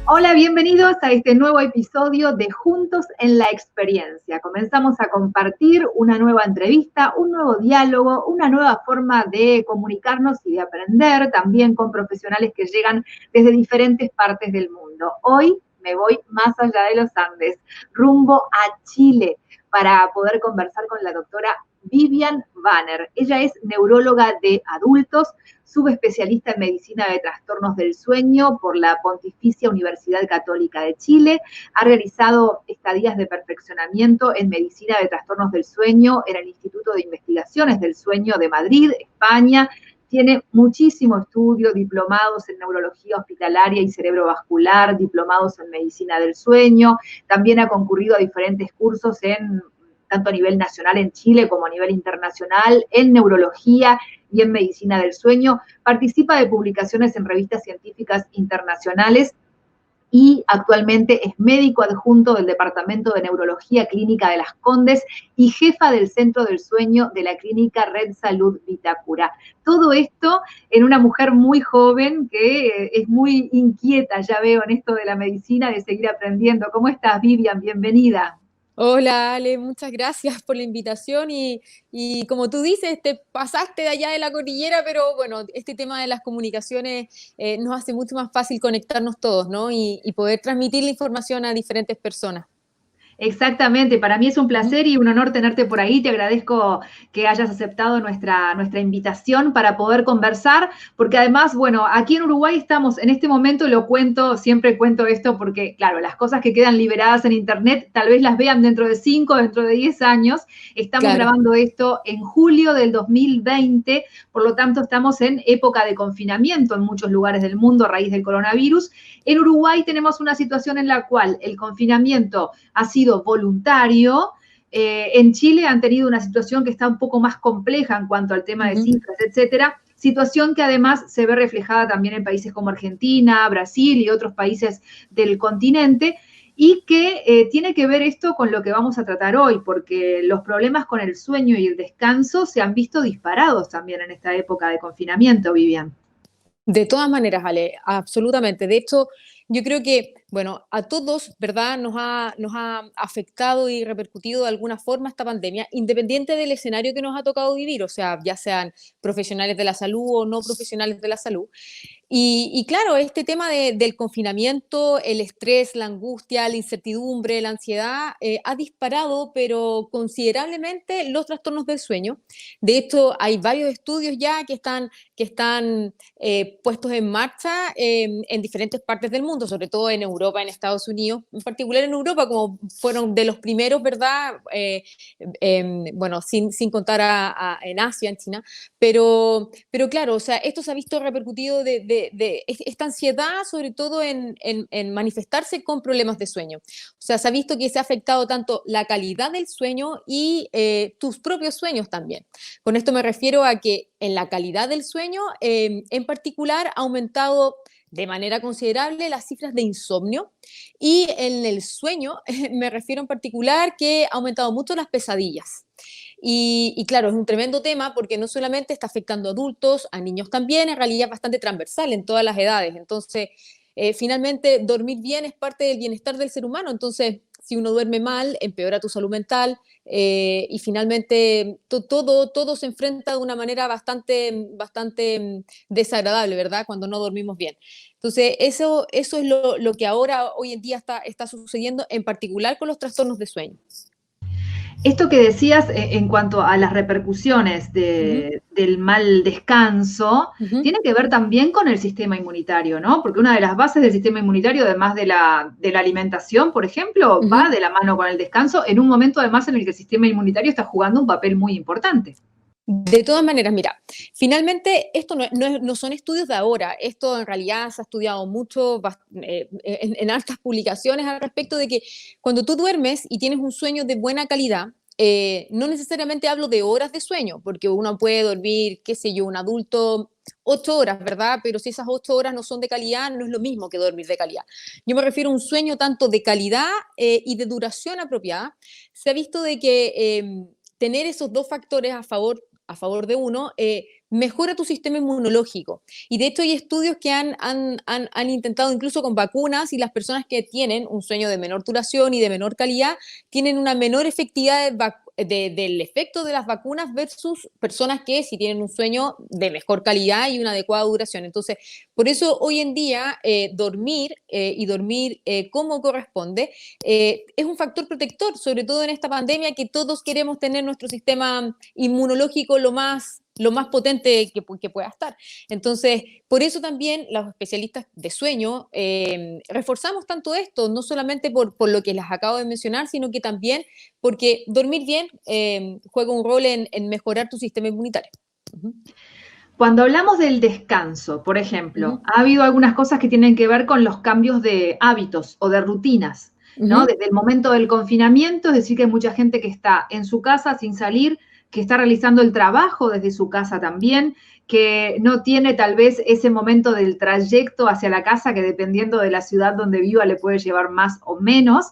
Hola, bienvenidos a este nuevo episodio de Juntos en la Experiencia. Comenzamos a compartir una nueva entrevista, un nuevo diálogo, una nueva forma de comunicarnos y de aprender también con profesionales que llegan desde diferentes partes del mundo. Hoy me voy más allá de los Andes, rumbo a Chile, para poder conversar con la doctora Vivian Banner. Ella es neuróloga de adultos, subespecialista en medicina de trastornos del sueño por la Pontificia Universidad Católica de Chile. Ha realizado estadías de perfeccionamiento en medicina de trastornos del sueño en el Instituto de Investigaciones del Sueño de Madrid, España. Tiene muchísimo estudio, diplomados en neurología hospitalaria y cerebrovascular, diplomados en medicina del sueño. También ha concurrido a diferentes cursos tanto a nivel nacional en Chile como a nivel internacional, en neurología y en medicina del sueño. Participa de publicaciones en revistas científicas internacionales y actualmente es médico adjunto del Departamento de Neurología Clínica de Las Condes y jefa del Centro del Sueño de la Clínica Red Salud Vitacura. Todo esto en una mujer muy joven que es muy inquieta, ya veo, en esto de la medicina, de seguir aprendiendo. ¿Cómo estás, Vivian? Bienvenida. Hola Ale, muchas gracias por la invitación y como tú dices, te pasaste de allá de la cordillera, pero bueno, este tema de las comunicaciones nos hace mucho más fácil conectarnos todos, ¿no? Y poder transmitir la información a diferentes personas. Exactamente, para mí es un Ujú. placer y un honor tenerte por ahí. Te agradezco que hayas aceptado nuestra invitación para poder conversar, porque además, bueno, aquí en Uruguay estamos, en este momento lo cuento, siempre cuento esto porque, claro, las cosas que quedan liberadas en Internet tal vez las vean dentro de 5, dentro de 10 años. Estamos Claro. grabando esto en julio del 2020, por lo tanto estamos en época de confinamiento en muchos lugares del mundo a raíz del coronavirus. En Uruguay tenemos una situación en la cual el confinamiento ha sido voluntario. En Chile han tenido una situación que está un poco más compleja en cuanto al tema de Ujú. cifras, etcétera. Situación que además se ve reflejada también en países como Argentina, Brasil y otros países del continente, y que tiene que ver esto con lo que vamos a tratar hoy, porque los problemas con el sueño y el descanso se han visto disparados también en esta época de confinamiento, Vivian. De todas maneras, Ale, absolutamente. De hecho, yo creo que, bueno, a todos, ¿verdad? Nos ha afectado y repercutido de alguna forma esta pandemia, independiente del escenario que nos ha tocado vivir, o sea, ya sean profesionales de la salud o no profesionales de la salud. Y claro, este tema del confinamiento, el estrés, la angustia, la incertidumbre, la ansiedad, ha disparado, pero considerablemente los trastornos del sueño. De hecho, hay varios estudios ya que están puestos en marcha en diferentes partes del mundo, sobre todo en Europa, en Estados Unidos, en particular en Europa, como fueron de los primeros, ¿verdad? Bueno, sin contar en Asia, en China, pero claro, o sea, esto se ha visto repercutido de esta ansiedad, sobre todo en manifestarse con problemas de sueño. O sea, se ha visto que se ha afectado tanto la calidad del sueño y tus propios sueños también. Con esto me refiero a que en la calidad del sueño, en particular, ha aumentado de manera considerable las cifras de insomnio y en el sueño me refiero en particular que ha aumentado mucho las pesadillas. Y claro, es un tremendo tema porque no solamente está afectando a adultos, a niños también, en realidad es bastante transversal en todas las edades. Entonces, finalmente, dormir bien es parte del bienestar del ser humano. Entonces, si uno duerme mal, empeora tu salud mental y finalmente todo se enfrenta de una manera bastante desagradable, ¿verdad? Cuando no dormimos bien. Entonces, eso es lo que ahora, hoy en día, está sucediendo, en particular con los trastornos de sueño. Esto que decías en cuanto a las repercusiones Ujú, del mal descanso, ujú, tiene que ver también con el sistema inmunitario, ¿no? Porque una de las bases del sistema inmunitario, además de la alimentación, por ejemplo, va ujú. de la mano con el descanso en un momento además en el que el sistema inmunitario está jugando un papel muy importante. De todas maneras, mira, finalmente esto no son estudios de ahora, esto en realidad se ha estudiado mucho en hartas publicaciones al respecto de que cuando tú duermes y tienes un sueño de buena calidad, no necesariamente hablo de horas de sueño, porque uno puede dormir, qué sé yo, un adulto 8 horas, ¿verdad? Pero si esas 8 horas no son de calidad, no es lo mismo que dormir de calidad. Yo me refiero a un sueño tanto de calidad y de duración apropiada. Se ha visto de que tener esos dos factores a favor a favor de uno, mejora tu sistema inmunológico. Y de hecho hay estudios que han intentado incluso con vacunas, y las personas que tienen un sueño de menor duración y de menor calidad tienen una menor efectividad del efecto de las vacunas versus personas que sí tienen un sueño de mejor calidad y una adecuada duración. Entonces, por eso hoy en día dormir y dormir como corresponde es un factor protector, sobre todo en esta pandemia, que todos queremos tener nuestro sistema inmunológico lo más potente que pueda estar. Entonces, por eso también los especialistas de sueño reforzamos tanto esto, no solamente por lo que les acabo de mencionar, sino que también porque dormir bien juega un rol en mejorar tu sistema inmunitario. Uh-huh. Cuando hablamos del descanso, por ejemplo, Uh-huh. ha habido algunas cosas que tienen que ver con los cambios de hábitos o de rutinas, ¿no? Uh-huh. Desde el momento del confinamiento, es decir, que hay mucha gente que está en su casa sin salir, que está realizando el trabajo desde su casa también, que no tiene tal vez ese momento del trayecto hacia la casa que dependiendo de la ciudad donde viva le puede llevar más o menos.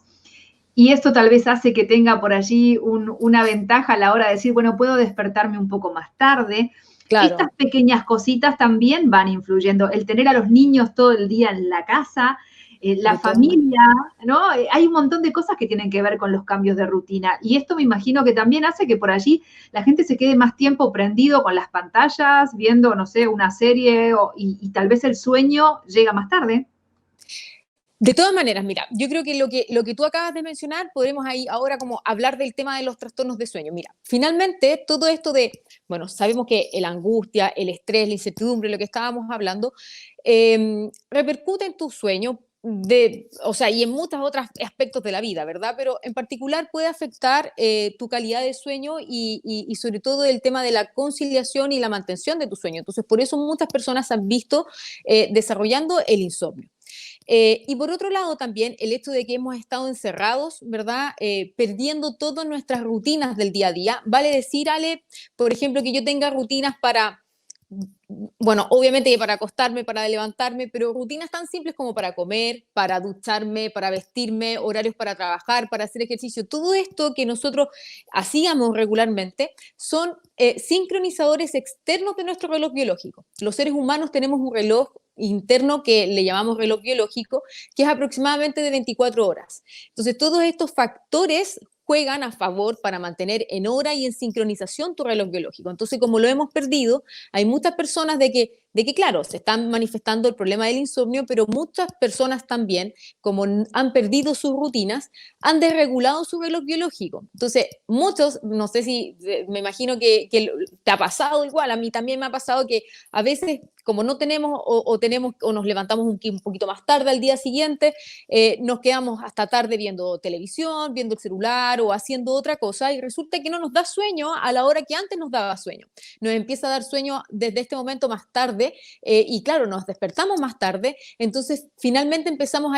Y esto tal vez hace que tenga por allí una ventaja a la hora de decir, bueno, puedo despertarme un poco más tarde. Estas Claro. pequeñas cositas también van influyendo. El tener a los niños todo el día en la casa, la De todas maneras. familia, ¿no? Hay un montón de cosas que tienen que ver con los cambios de rutina. Y esto me imagino que también hace que por allí la gente se quede más tiempo prendido con las pantallas, viendo, no sé, una serie y tal vez el sueño llega más tarde. De todas maneras, mira, yo creo que lo que tú acabas de mencionar, podremos ahí ahora como hablar del tema de los trastornos de sueño. Mira, finalmente todo esto bueno, sabemos que la angustia, el estrés, la incertidumbre, lo que estábamos hablando, repercute en tu sueño, o sea, y en muchos otros aspectos de la vida, ¿verdad? Pero en particular puede afectar tu calidad de sueño y sobre todo el tema de la conciliación y la mantención de tu sueño. Entonces, por eso muchas personas han visto desarrollando el insomnio. Y por otro lado también el hecho de que hemos estado encerrados, ¿verdad? Perdiendo todas nuestras rutinas del día a día. Vale decir, Ale, por ejemplo, que yo tenga rutinas bueno, obviamente para acostarme, para levantarme, pero rutinas tan simples como para comer, para ducharme, para vestirme, horarios para trabajar, para hacer ejercicio. Todo esto que nosotros hacíamos regularmente son sincronizadores externos de nuestro reloj biológico. Los seres humanos tenemos un reloj interno que le llamamos reloj biológico, que es aproximadamente de 24 horas. Entonces, todos estos factores juegan a favor para mantener en hora y en sincronización tu reloj biológico. Entonces, como lo hemos perdido, hay muchas personas de que, claro, se están manifestando el problema del insomnio, pero muchas personas también, como han perdido sus rutinas, han desregulado su reloj biológico. Entonces, muchos, no sé si, me imagino que te ha pasado igual, a mí también me ha pasado que a veces, como no tenemos o nos levantamos un poquito más tarde al día siguiente, nos quedamos hasta tarde viendo televisión, viendo el celular o haciendo otra cosa, y resulta que no nos da sueño a la hora que antes nos daba sueño. Nos empieza a dar sueño desde este momento más tarde, y claro, nos despertamos más tarde, entonces finalmente empezamos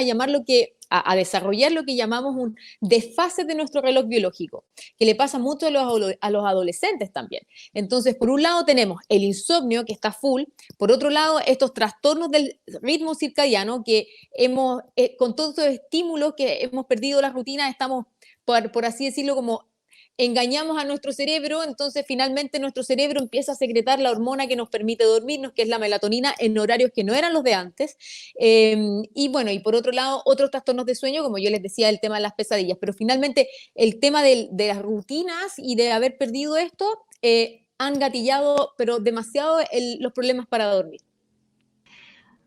a desarrollar lo que llamamos un desfase de nuestro reloj biológico, que le pasa mucho a los adolescentes también. Entonces, por un lado tenemos el insomnio, que está full. Por otro lado, estos trastornos del ritmo circadiano, que con todos estos estímulos que hemos perdido la rutina, estamos, por así decirlo, como engañamos a nuestro cerebro. Entonces finalmente nuestro cerebro empieza a secretar la hormona que nos permite dormirnos, que es la melatonina, en horarios que no eran los de antes. Y bueno, y por otro lado, otros trastornos de sueño, como yo les decía, el tema de las pesadillas. Pero finalmente el tema de las rutinas y de haber perdido esto han gatillado, pero demasiado, los problemas para dormir.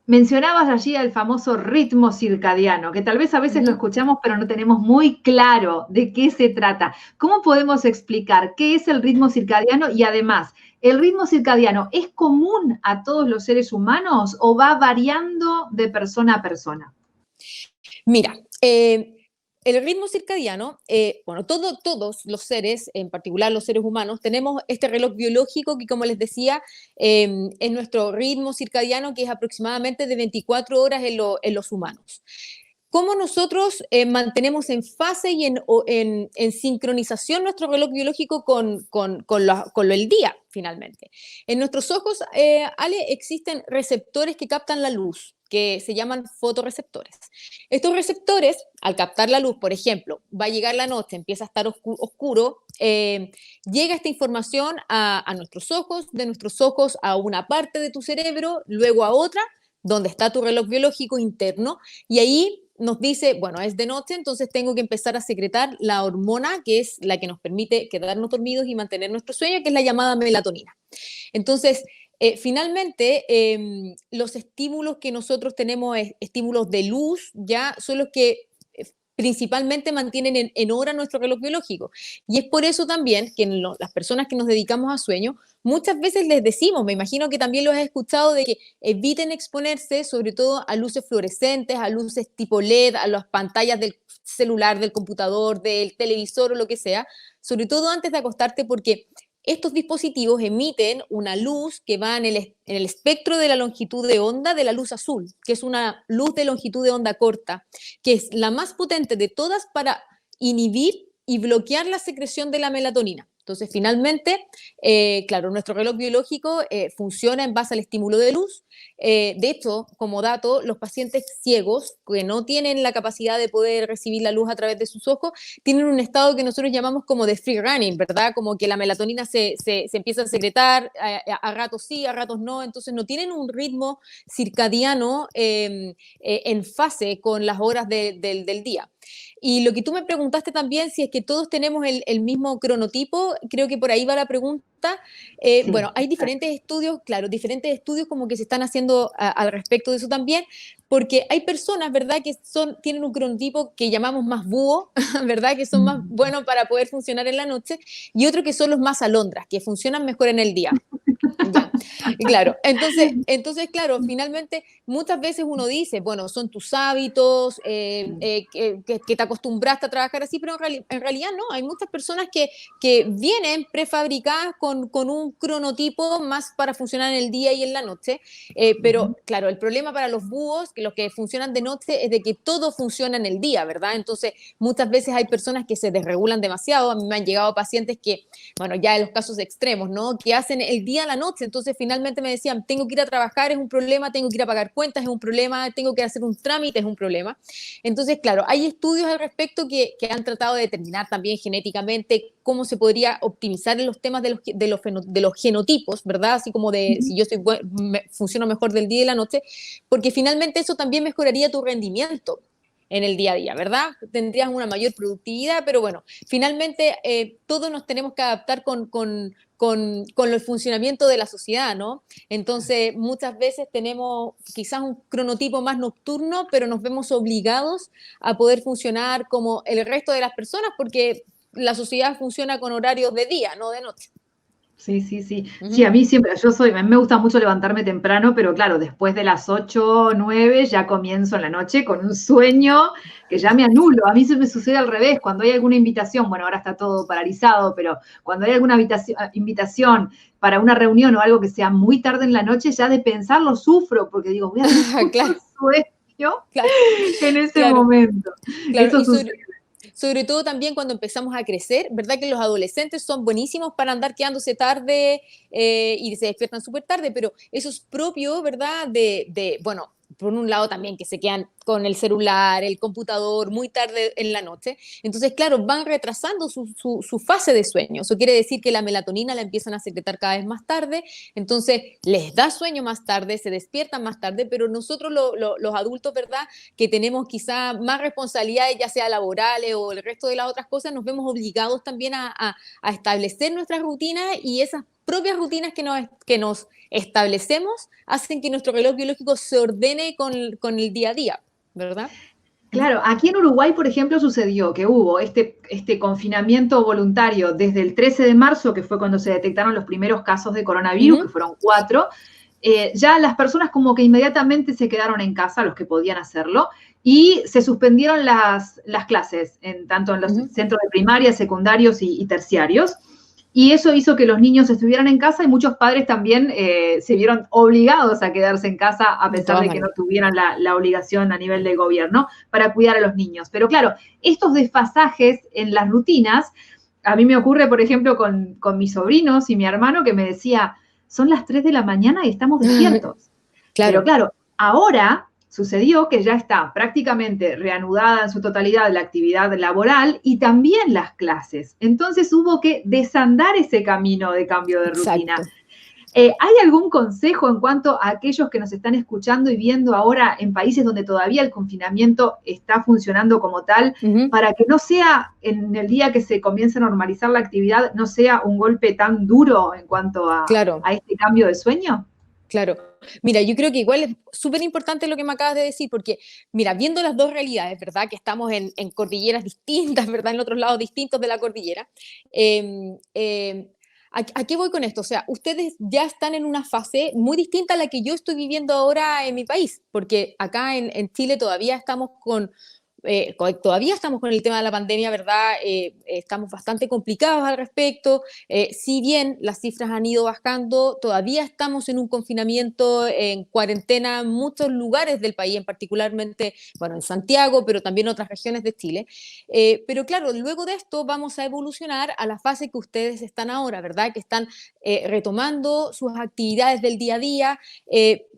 Mencionabas allí el famoso ritmo circadiano, que tal vez a veces lo Uh-huh. escuchamos, pero no tenemos muy claro de qué se trata. ¿Cómo podemos explicar qué es el ritmo circadiano? Y además, ¿el ritmo circadiano es común a todos los seres humanos o va variando de persona a persona? Mira, el ritmo circadiano, bueno, todos los seres, en particular los seres humanos, tenemos este reloj biológico que, como les decía, es nuestro ritmo circadiano, que es aproximadamente de 24 horas en los humanos. ¿Cómo nosotros mantenemos en fase y en sincronización nuestro reloj biológico con el día, finalmente? En nuestros ojos, Ale, existen receptores que captan la luz. que se llaman fotorreceptores. Estos receptores, al captar la luz, por ejemplo, va a llegar la noche, empieza a estar oscuro, llega esta información a nuestros ojos, de nuestros ojos a una parte de tu cerebro, luego a otra, donde está tu reloj biológico interno, y ahí nos dice, bueno, es de noche, entonces tengo que empezar a secretar la hormona que es la que nos permite quedarnos dormidos y mantener nuestro sueño, que es la llamada melatonina. Entonces, finalmente, los estímulos que nosotros tenemos, estímulos de luz, ya son los que principalmente mantienen en hora nuestro reloj biológico. Y es por eso también que las personas que nos dedicamos a sueño, muchas veces les decimos, me imagino que también lo has escuchado, de que eviten exponerse sobre todo a luces fluorescentes, a luces tipo LED, a las pantallas del celular, del computador, del televisor o lo que sea, sobre todo antes de acostarte, porque estos dispositivos emiten una luz que va en el espectro de la longitud de onda de la luz azul, que es una luz de longitud de onda corta, que es la más potente de todas para inhibir y bloquear la secreción de la melatonina. Entonces, finalmente, claro, nuestro reloj biológico funciona en base al estímulo de luz. De hecho, como dato, los pacientes ciegos que no tienen la capacidad de poder recibir la luz a través de sus ojos, tienen un estado que nosotros llamamos como de free running, ¿verdad? Como que la melatonina se empieza a secretar, a ratos sí, a ratos no, entonces no tienen un ritmo circadiano en fase con las horas del día. Y lo que tú me preguntaste también, si es que todos tenemos el mismo cronotipo, creo que por ahí va la pregunta. Sí, bueno, hay diferentes estudios, claro, diferentes estudios como que se están haciendo al respecto de eso también, porque hay personas, ¿verdad?, que tienen un cronotipo que llamamos más búho, ¿verdad?, que son más buenos para poder funcionar en la noche, y otros que son los más alondras, que funcionan mejor en el día. Ya, claro. Claro, finalmente muchas veces uno dice, bueno, son tus hábitos, que te acostumbraste a trabajar así, pero en realidad no, hay muchas personas que vienen prefabricadas con un cronotipo más para funcionar en el día y en la noche, pero claro, el problema para los búhos, que los que funcionan de noche, es de que todo funciona en el día, ¿verdad? Entonces, muchas veces hay personas que se desregulan demasiado. A mí me han llegado pacientes que, bueno, ya en los casos extremos, ¿no?, que hacen el día a la noche, entonces finalmente me decían, tengo que ir a trabajar, es un problema, tengo que ir a pagar cuentas, es un problema, tengo que hacer un trámite, es un problema. Entonces, claro, hay estudios al respecto que han tratado de determinar también genéticamente cómo se podría optimizar en los temas de los genotipos, ¿verdad? Así como de si yo funciono mejor del día y de la noche, porque finalmente eso también mejoraría tu rendimiento en el día a día, ¿verdad? Tendrías una mayor productividad, pero bueno, finalmente todos nos tenemos que adaptar con el funcionamiento de la sociedad, ¿no? Entonces, muchas veces tenemos quizás un cronotipo más nocturno, pero nos vemos obligados a poder funcionar como el resto de las personas, porque la sociedad funciona con horarios de día, no de noche. Sí, sí, sí. Sí, a mí siempre, a mí me gusta mucho levantarme temprano, pero claro, después de las 8, 9 ya comienzo en la noche con un sueño que ya me anulo. A mí se me sucede al revés, cuando hay alguna invitación, bueno, ahora está todo paralizado, pero cuando hay alguna invitación para una reunión o algo que sea muy tarde en la noche, ya de pensarlo sufro, porque digo, voy a tener Claro, un sueño claro, en ese claro, momento. claro. Eso Y sucede. sobre todo también cuando empezamos a crecer, ¿verdad? Que los adolescentes son buenísimos para andar quedándose tarde y se despiertan súper tarde, pero eso es propio, ¿verdad? Bueno, por un lado también que se quedan con el celular, el computador muy tarde en la noche. Entonces, claro, van retrasando su fase de sueño. Eso quiere decir que la melatonina la empiezan a secretar cada vez más tarde, entonces les da sueño más tarde, se despiertan más tarde, pero nosotros los adultos, ¿verdad?, que tenemos quizá más responsabilidades, ya sea laborales o el resto de las otras cosas, nos vemos obligados también a establecer nuestras rutinas, y esas propias rutinas que nos establecemos hacen que nuestro reloj biológico se ordene con el día a día, ¿verdad? Claro, aquí en Uruguay, por ejemplo, sucedió que hubo este confinamiento voluntario desde el 13 de marzo, que fue cuando se detectaron los primeros casos de coronavirus, que fueron 4. Ya las personas como que inmediatamente se quedaron en casa, los que podían hacerlo, y se suspendieron las clases, tanto en los centros de primaria, secundarios y terciarios. Y eso hizo que los niños estuvieran en casa, y muchos padres también se vieron obligados a quedarse en casa, a pesar de que no tuvieran la obligación a nivel del gobierno para cuidar a los niños. Pero claro, estos desfasajes en las rutinas, a mí me ocurre, por ejemplo, con mis sobrinos y mi hermano, que me decía, son las 3 de la mañana y estamos despiertos. Claro. Pero claro, ahora sucedió que ya está prácticamente reanudada en su totalidad la actividad laboral y también las clases. Entonces hubo que desandar ese camino de cambio de rutina. Exacto. ¿Hay algún consejo en cuanto a aquellos que nos están escuchando y viendo ahora en países donde todavía el confinamiento está funcionando como tal, para que no sea en el día que se comience a normalizar la actividad, no sea un golpe tan duro en cuanto a este cambio de sueño? Claro. Mira, yo creo que igual es súper importante lo que me acabas de decir, porque, mira, viendo las dos realidades, ¿verdad? Que estamos en cordilleras distintas, ¿verdad? En otros lados distintos de la cordillera. ¿A qué voy con esto? O sea, ustedes ya están en una fase muy distinta a la que yo estoy viviendo ahora en mi país, porque acá en Chile todavía estamos todavía estamos con el tema de la pandemia, ¿verdad? Estamos bastante complicados al respecto. Si bien las cifras han ido bajando, todavía estamos en un confinamiento, en cuarentena en muchos lugares del país, en particularmente, bueno, en Santiago, pero también en otras regiones de Chile. Pero claro, luego de esto vamos a evolucionar a la fase que ustedes están ahora, ¿verdad? Que están retomando sus actividades del día a día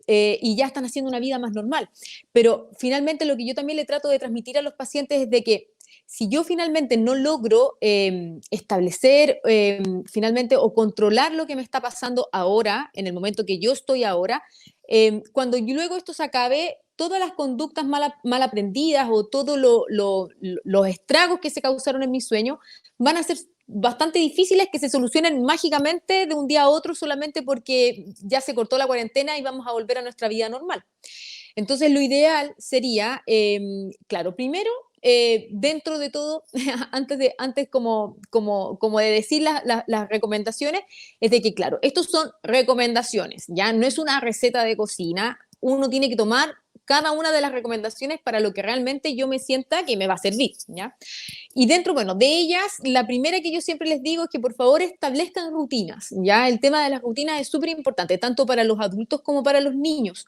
y ya están haciendo una vida más normal. Pero finalmente lo que yo también le trato de transmitir a los pacientes es de que si yo finalmente no logro establecer finalmente o controlar lo que me está pasando ahora, en el momento que yo estoy ahora, cuando luego esto se acabe, todas las conductas mal aprendidas o todos los estragos que se causaron en mi sueño van a ser bastante difíciles que se solucionen mágicamente de un día a otro solamente porque ya se cortó la cuarentena y vamos a volver a nuestra vida normal. Entonces, lo ideal sería, claro, primero, dentro de todo, antes como de decir las recomendaciones, es de que, claro, estos son recomendaciones, ya no es una receta de cocina, uno tiene que tomar cada una de las recomendaciones para lo que realmente yo me sienta que me va a servir, ¿ya? Y dentro, bueno, de ellas, la primera que yo siempre les digo es que por favor establezcan rutinas, ¿ya? El tema de las rutinas es súper importante, tanto para los adultos como para los niños.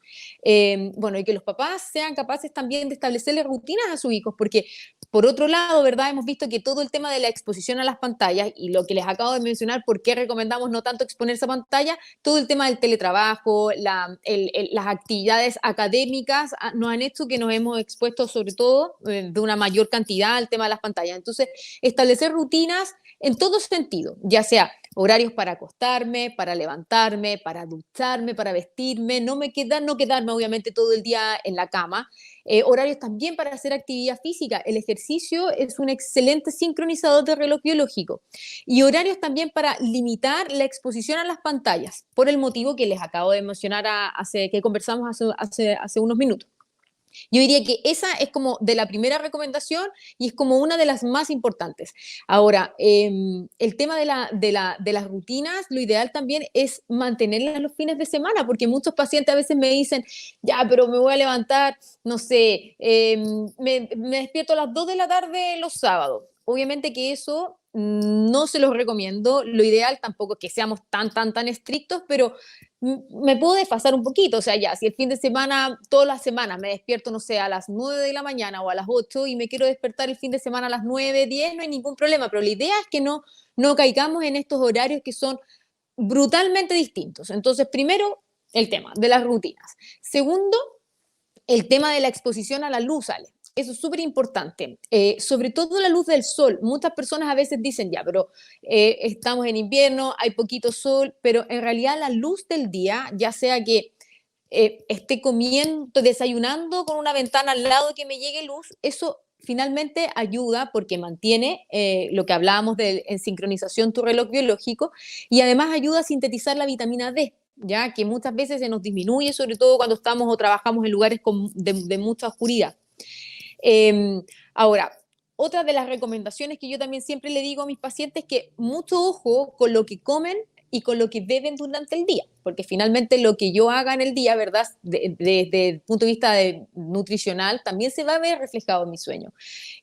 Bueno, y que los papás sean capaces también de establecerle rutinas a sus hijos, porque por otro lado, ¿verdad? Hemos visto que todo el tema de la exposición a las pantallas y lo que les acabo de mencionar, por qué recomendamos no tanto exponerse a pantalla, todo el tema del teletrabajo, las actividades académicas nos han hecho que nos hemos expuesto sobre todo de una mayor cantidad al tema de las pantallas. Entonces, establecer rutinas en todo sentido, ya sea horarios para acostarme, para levantarme, para ducharme, para vestirme, no quedarme obviamente todo el día en la cama, horarios también para hacer actividad física. El ejercicio es un excelente sincronizador de reloj biológico y horarios también para limitar la exposición a las pantallas, por el motivo que les acabo de mencionar que conversamos hace unos minutos. Yo diría que esa es como de la primera recomendación y es como una de las más importantes. Ahora, el tema de las rutinas, lo ideal también es mantenerlas los fines de semana, porque muchos pacientes a veces me dicen, ya, pero me voy a levantar, no sé, me despierto a las 2 de la tarde los sábados. Obviamente que eso no se los recomiendo. Lo ideal tampoco es que seamos tan estrictos, pero me puedo desfasar un poquito, o sea, ya, si el fin de semana, todas las semanas me despierto, no sé, a las 9 de la mañana o a las 8 y me quiero despertar el fin de semana a las 9, 10, no hay ningún problema, pero la idea es que no caigamos en estos horarios que son brutalmente distintos. Entonces, primero, el tema de las rutinas. Segundo, el tema de la exposición a la luz, Ale. Eso es súper importante, sobre todo la luz del sol. Muchas personas a veces dicen, ya, pero estamos en invierno, hay poquito sol, pero en realidad la luz del día, ya sea que esté comiendo, desayunando con una ventana al lado que me llegue luz, eso finalmente ayuda porque mantiene lo que hablábamos en sincronización tu reloj biológico y además ayuda a sintetizar la vitamina D, ya que muchas veces se nos disminuye, sobre todo cuando estamos o trabajamos en lugares de mucha oscuridad. Ahora, otra de las recomendaciones que yo también siempre le digo a mis pacientes es que mucho ojo con lo que comen y con lo que beben durante el día, porque finalmente lo que yo haga en el día, ¿verdad? Desde el punto de vista nutricional, también se va a ver reflejado en mi sueño.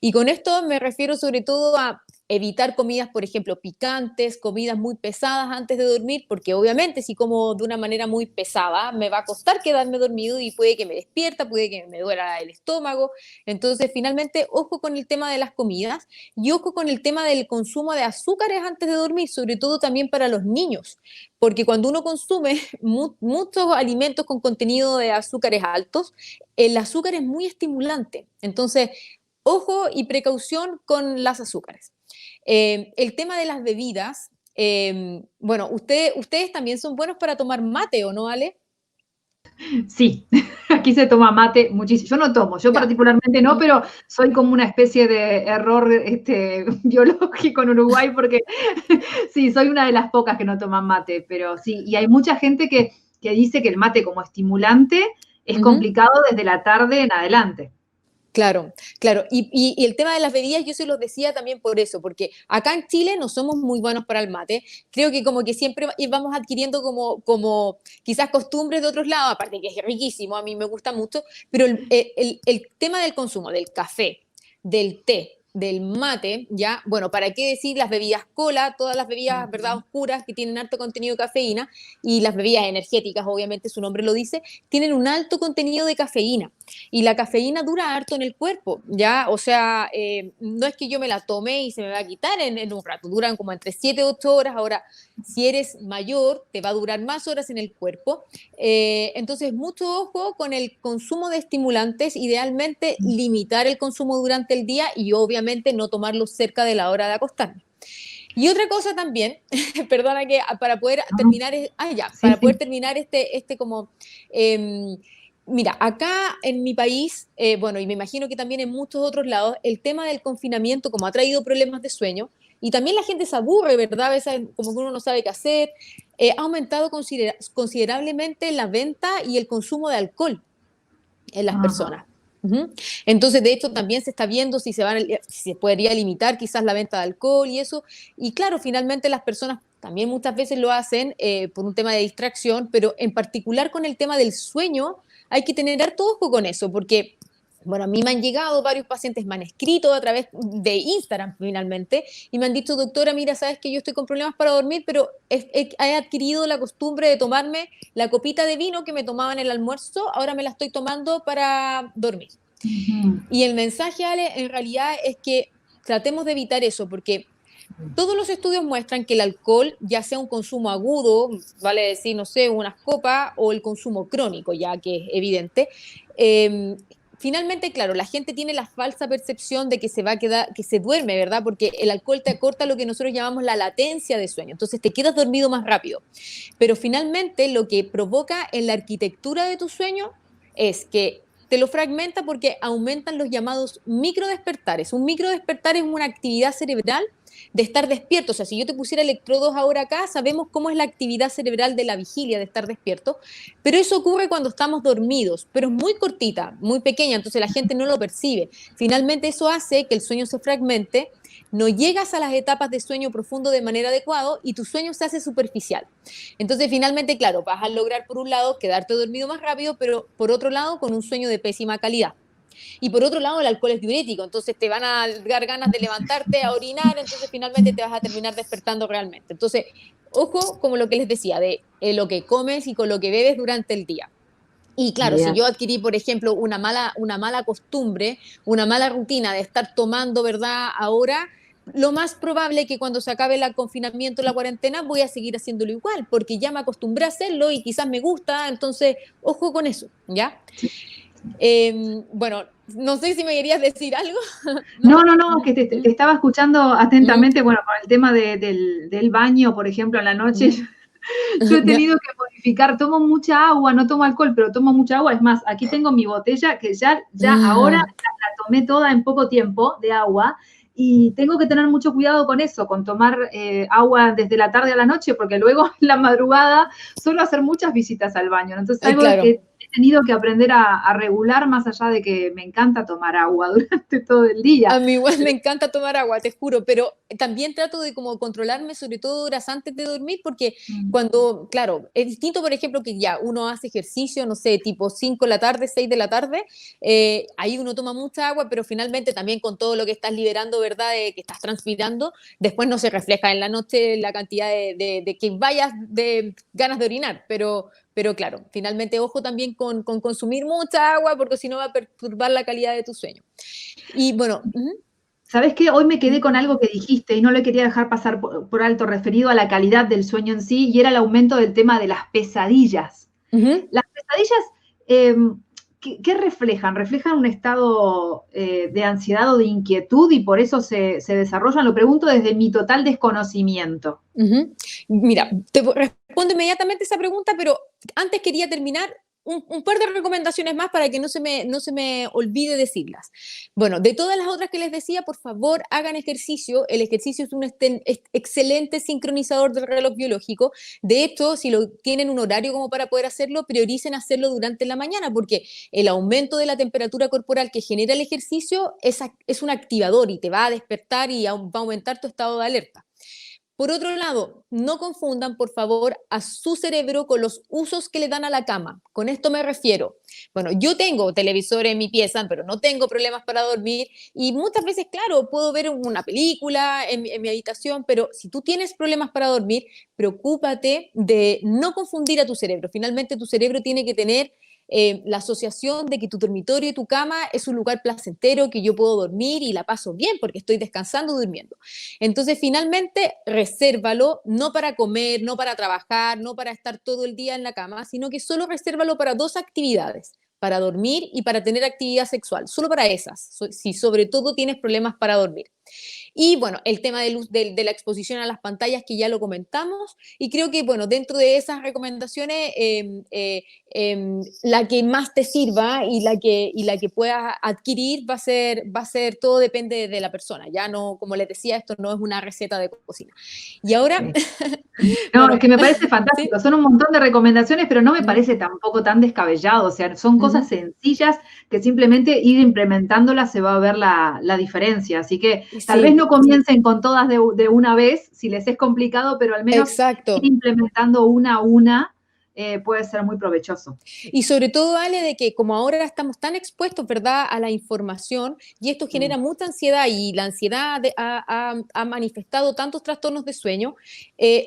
Y con esto me refiero sobre todo a evitar comidas, por ejemplo, picantes, comidas muy pesadas antes de dormir, porque obviamente si como de una manera muy pesada, me va a costar quedarme dormido y puede que me despierta, puede que me duela el estómago. Entonces, finalmente, ojo con el tema de las comidas y ojo con el tema del consumo de azúcares antes de dormir, sobre todo también para los niños, porque cuando uno consume muchos alimentos con contenido de azúcares altos, el azúcar es muy estimulante. Entonces, ojo y precaución con las azúcares. El tema de las bebidas, bueno, ustedes también son buenos para tomar mate, ¿o no, Ale? Sí, aquí se toma mate muchísimo. Yo no tomo, yo Ya. particularmente no, pero soy como una especie de error biológico en Uruguay porque sí, soy una de las pocas que no toman mate, pero sí, y hay mucha gente que dice que el mate como estimulante es Ujú. complicado desde la tarde en adelante. Claro, claro. Y el tema de las bebidas, yo se los decía también por eso, porque acá en Chile no somos muy buenos para el mate. Creo que como que siempre vamos adquiriendo como quizás costumbres de otros lados, aparte que es riquísimo, a mí me gusta mucho, pero el tema del consumo del café, del té, del mate, ya, bueno, ¿para qué decir las bebidas cola, todas las bebidas, verdad, oscuras que tienen alto contenido de cafeína y las bebidas energéticas, obviamente su nombre lo dice, tienen un alto contenido de cafeína. Y la cafeína dura harto en el cuerpo, ¿ya? O sea, no es que yo me la tome y se me va a quitar en un rato, duran como entre 7 y 8 horas. Ahora, si eres mayor, te va a durar más horas en el cuerpo. Entonces, mucho ojo con el consumo de estimulantes, idealmente limitar el consumo durante el día y obviamente no tomarlo cerca de la hora de acostarme. Y otra cosa también, perdona que para poder ¿No? terminar, Sí, para poder sí. terminar este como, eh, mira, acá en mi país, bueno, y me imagino que también en muchos otros lados, el tema del confinamiento, como ha traído problemas de sueño, y también la gente se aburre, ¿verdad? A veces como que uno no sabe qué hacer, ha aumentado considerablemente la venta y el consumo de alcohol en las Ajá. personas. Ujú. Entonces, de hecho, también se está viendo si se podría limitar quizás la venta de alcohol y eso. Y claro, finalmente las personas también muchas veces lo hacen por un tema de distracción, pero en particular con el tema del sueño hay que tener harto ojo con eso, porque, bueno, a mí me han llegado varios pacientes, me han escrito a través de Instagram finalmente, y me han dicho, doctora, mira, sabes que yo estoy con problemas para dormir, pero he adquirido la costumbre de tomarme la copita de vino que me tomaba en el almuerzo, ahora me la estoy tomando para dormir. Ujú. Y el mensaje, Ale, en realidad es que tratemos de evitar eso, porque todos los estudios muestran que el alcohol, ya sea un consumo agudo, vale decir, no sé, unas copas, o el consumo crónico, ya que es evidente, eh, finalmente, claro, la gente tiene la falsa percepción de que se va a quedar, que se duerme, ¿verdad? Porque el alcohol te acorta lo que nosotros llamamos la latencia de sueño, entonces te quedas dormido más rápido. Pero finalmente lo que provoca en la arquitectura de tu sueño es que te lo fragmenta porque aumentan los llamados microdespertares. Un microdespertar es una actividad cerebral de estar despierto. O sea, si yo te pusiera electrodos ahora acá, sabemos cómo es la actividad cerebral de la vigilia, de estar despierto, pero eso ocurre cuando estamos dormidos, pero es muy cortita, muy pequeña, entonces la gente no lo percibe. Finalmente eso hace que el sueño se fragmente, no llegas a las etapas de sueño profundo de manera adecuada y tu sueño se hace superficial. Entonces, finalmente, claro, vas a lograr por un lado quedarte dormido más rápido, pero por otro lado con un sueño de pésima calidad. Y por otro lado, el alcohol es diurético, entonces te van a dar ganas de levantarte a orinar, entonces finalmente te vas a terminar despertando realmente. Entonces, ojo, como lo que les decía, de lo que comes y con lo que bebes durante el día. Y claro, si Bien. yo adquirí, por ejemplo, una mala costumbre, una mala rutina de estar tomando, ¿verdad? Ahora, lo más probable es que cuando se acabe el confinamiento, la cuarentena, voy a seguir haciéndolo igual, porque ya me acostumbré a hacerlo y quizás me gusta, entonces, ojo con eso, ¿ya? Bueno, no sé si me querías decir algo, ¿no? No, no, no, Ujú, que te ujú, estaba escuchando ujú, atentamente, bueno, con el tema del baño, por ejemplo, en la noche, ujú. yo he Ya. tenido que modificar, tomo mucha agua, no tomo alcohol, pero tomo mucha agua. Es más, aquí tengo mi botella que ya ahora Ah, la tomé toda en poco tiempo de agua y tengo que tener mucho cuidado con eso, con tomar agua desde la tarde a la noche, porque luego en la madrugada suelo hacer muchas visitas al baño, ¿no? Entonces algo claro. que tenido que aprender a regular, más allá de que me encanta tomar agua durante todo el día. A mí igual me encanta tomar agua, te juro, pero también trato de como controlarme, sobre todo horas antes de dormir, porque Mm. cuando, claro, es distinto, por ejemplo, que ya uno hace ejercicio, no sé, tipo 5 de la tarde, 6 de la tarde, ahí uno toma mucha agua, pero finalmente también con todo lo que estás liberando, ¿verdad?, de que estás transpirando, después no se refleja en la noche la cantidad de que vayas de ganas de orinar, pero claro, finalmente ojo también con consumir mucha agua, porque si no va a perturbar la calidad de tu sueño. Y bueno, ¿Sabés qué? Hoy me quedé ujú, con algo que dijiste y no lo quería dejar pasar por alto, referido a la calidad del sueño en sí, y era el aumento del tema de las pesadillas. ujú. Las pesadillas, eh, ¿qué reflejan? ¿Reflejan un estado de ansiedad o de inquietud y por eso se desarrollan? Lo pregunto desde mi total desconocimiento. Ujú. Mira, respondo inmediatamente esa pregunta, pero antes quería terminar un par de recomendaciones más para que no se me olvide decirlas. Bueno, de todas las otras que les decía, por favor, hagan ejercicio. El ejercicio es un excelente sincronizador del reloj biológico. De hecho, si lo tienen un horario como para poder hacerlo, prioricen hacerlo durante la mañana, porque el aumento de la temperatura corporal que genera el ejercicio es un activador y te va a despertar y va a aumentar tu estado de alerta. Por otro lado, no confundan, por favor, a su cerebro con los usos que le dan a la cama. Con esto me refiero. Bueno, yo tengo televisor en mi pieza, pero no tengo problemas para dormir. Y muchas veces, claro, puedo ver una película en mi habitación, pero si tú tienes problemas para dormir, preocúpate de no confundir a tu cerebro. Finalmente, tu cerebro tiene que tener la asociación de que tu dormitorio y tu cama es un lugar placentero, que yo puedo dormir y la paso bien porque estoy descansando, durmiendo. Entonces, finalmente, resérvalo, no para comer, no para trabajar, no para estar todo el día en la cama, sino que solo resérvalo para dos actividades, para dormir y para tener actividad sexual, solo para esas, si sobre todo tienes problemas para dormir. Y bueno, el tema de la exposición a las pantallas que ya lo comentamos, y creo que bueno, dentro de esas recomendaciones, la que más te sirva y la que puedas adquirir va a ser, todo depende de la persona, ya no, como les decía, esto no es una receta de cocina. Y ahora, Sí. No, es bueno, que me parece sí, fantástico. Son un montón de recomendaciones, pero no me ujú, parece tampoco tan descabellado. O sea, son cosas ujú, sencillas que simplemente ir implementándolas se va a ver la diferencia. Así que tal vez sí, no comiencen con todas de una vez, si les es complicado, pero al menos ir exacto. implementando una a una puede ser muy provechoso. Y sobre todo, Ale, de que como ahora estamos tan expuestos, ¿verdad?, a la información, y esto Mm. genera mucha ansiedad, y la ansiedad ha manifestado tantos trastornos de sueño,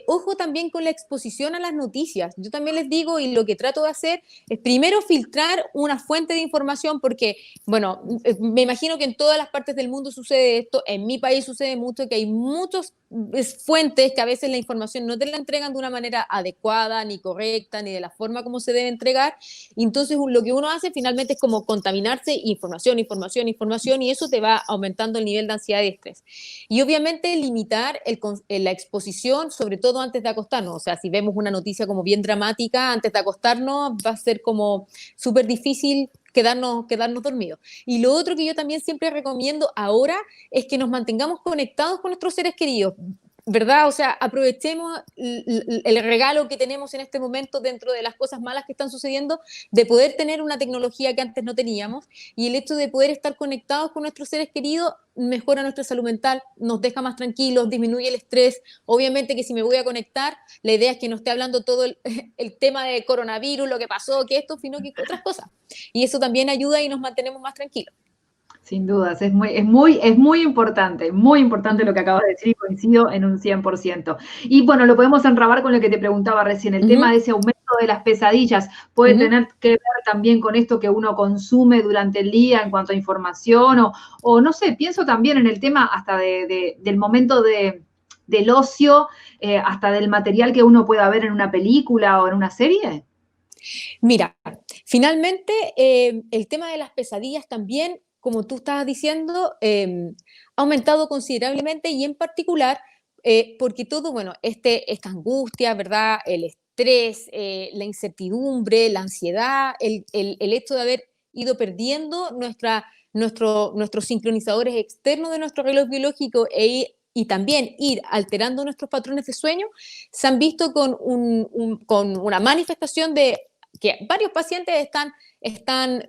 ojo también con la exposición a las noticias. Yo también les digo, y lo que trato de hacer es primero filtrar una fuente de información, porque, bueno, me imagino que en todas las partes del mundo sucede esto, en mi país sucede mucho, que hay muchos fuentes que a veces la información no te la entregan de una manera adecuada, ni correcta, ni de la forma como se debe entregar, y entonces lo que uno hace finalmente es como contaminarse, información, información, información, y eso te va aumentando el nivel de ansiedad y estrés. Y obviamente limitar la exposición, sobre todo antes de acostarnos. O sea, si vemos una noticia como bien dramática antes de acostarnos, va a ser como súper difícil quedarnos dormidos. Y lo otro que yo también siempre recomiendo ahora es que nos mantengamos conectados con nuestros seres queridos, ¿verdad? O sea, aprovechemos el regalo que tenemos en este momento dentro de las cosas malas que están sucediendo, de poder tener una tecnología que antes no teníamos, y el hecho de poder estar conectados con nuestros seres queridos mejora nuestra salud mental, nos deja más tranquilos, disminuye el estrés. Obviamente que si me voy a conectar, la idea es que no esté hablando todo el tema de coronavirus, lo que pasó, que esto, sino que otras cosas. Y eso también ayuda y nos mantenemos más tranquilos. Sin dudas, es muy importante lo Ujú, que acabas de decir y coincido en un 100%. Y bueno, lo podemos enrabar con lo que te preguntaba recién, el tema de ujú, ese aumento de las pesadillas puede ujú. tener que ver también con esto que uno consume durante el día en cuanto a información o no sé, pienso también en el tema hasta del momento del ocio, hasta del material que uno pueda ver en una película o en una serie. Mira, finalmente, el tema de las pesadillas también, como tú estabas diciendo, ha aumentado considerablemente, y en particular porque todo, bueno, esta angustia, ¿verdad? El estrés, la incertidumbre, la ansiedad, el hecho de haber ido perdiendo nuestros sincronizadores externos de nuestro reloj biológico, y también ir alterando nuestros patrones de sueño, se han visto con una manifestación que varios pacientes están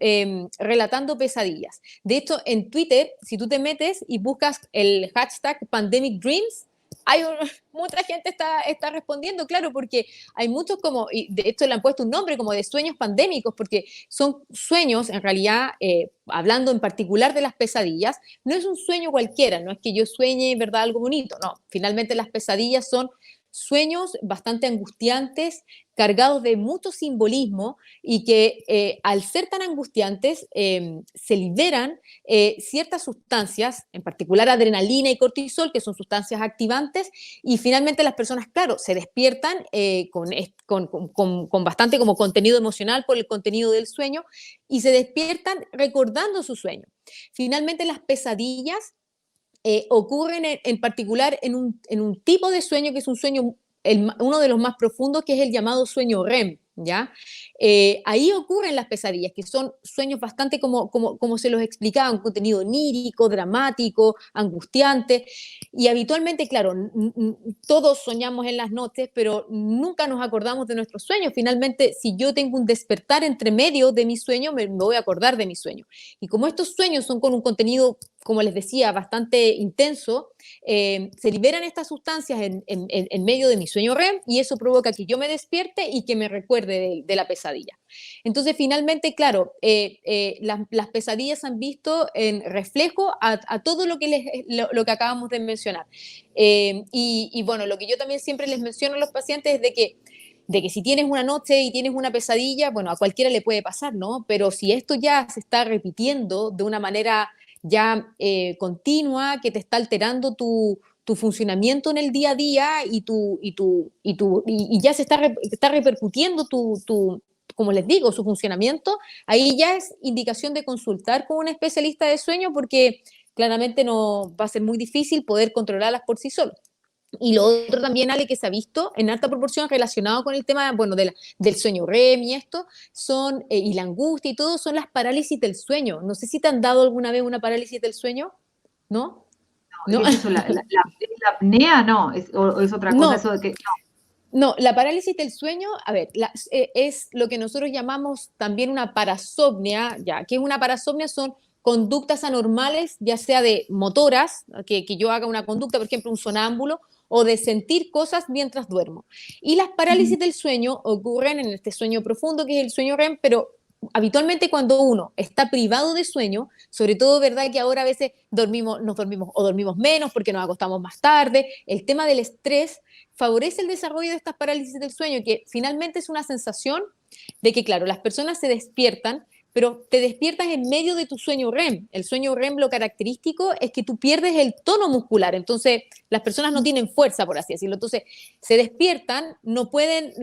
relatando pesadillas. De hecho, en Twitter, si tú te metes y buscas el hashtag Pandemic Dreams, mucha gente está respondiendo, claro, porque hay muchos y de hecho le han puesto un nombre como de sueños pandémicos, porque son sueños, en realidad, hablando en particular de las pesadillas, no es un sueño cualquiera, no es que yo sueñe, ¿verdad?, algo bonito, no, finalmente las pesadillas son sueños bastante angustiantes, cargados de mucho simbolismo y que al ser tan angustiantes se liberan ciertas sustancias, en particular adrenalina y cortisol, que son sustancias activantes, y finalmente las personas, claro, se despiertan con bastante como contenido emocional por el contenido del sueño y se despiertan recordando su sueño. Finalmente las pesadillas ocurren en particular en un tipo de sueño que es un sueño, uno de los más profundos, que es el llamado sueño REM, ¿ya? Ahí ocurren las pesadillas, que son sueños bastante como se los explicaba, un contenido onírico, dramático, angustiante, y habitualmente, claro, todos soñamos en las noches, pero nunca nos acordamos de nuestros sueños. Finalmente, si yo tengo un despertar entre medio de mi sueño, me voy a acordar de mi sueño. Y como estos sueños son con un contenido, como les decía, bastante intenso, se liberan estas sustancias en medio de mi sueño REM y eso provoca que yo me despierte y que me recuerde de la pesadilla. Entonces, finalmente, claro, las pesadillas han visto en reflejo a todo lo que acabamos de mencionar. Y bueno, lo que yo también siempre les menciono a los pacientes es de que si tienes una noche y tienes una pesadilla, bueno, a cualquiera le puede pasar, ¿no? Pero si esto ya se está repitiendo de una manera ya continua, que te está alterando tu funcionamiento en el día a día y ya está repercutiendo como les digo, su funcionamiento, ahí ya es indicación de consultar con un especialista de sueño porque claramente no va a ser muy difícil poder controlarlas por sí solo. Y lo otro también, Ale, que se ha visto en alta proporción relacionado con el tema, bueno, del sueño REM y esto, y la angustia y todo, son las parálisis del sueño. No sé si te han dado alguna vez una parálisis del sueño, ¿no? ¿No? ¿Es eso, la apnea? No, o es otra cosa, No, eso de que... no, la parálisis del sueño, a ver, es lo que nosotros llamamos también una parasomnia, ya, que es una parasomnia, son conductas anormales, ya sea de motoras, que yo haga una conducta, por ejemplo, un sonámbulo, o de sentir cosas mientras duermo. Y las parálisis del sueño ocurren en este sueño profundo, que es el sueño REM, pero habitualmente cuando uno está privado de sueño, sobre todo, ¿verdad? Que ahora a veces nos dormimos o dormimos menos porque nos acostamos más tarde, el tema del estrés favorece el desarrollo de estas parálisis del sueño, que finalmente es una sensación de que, claro, las personas se despiertan, pero te despiertas en medio de tu sueño REM. El sueño REM, lo característico es que tú pierdes el tono muscular, entonces las personas no tienen fuerza, por así decirlo. Entonces se despiertan, no pueden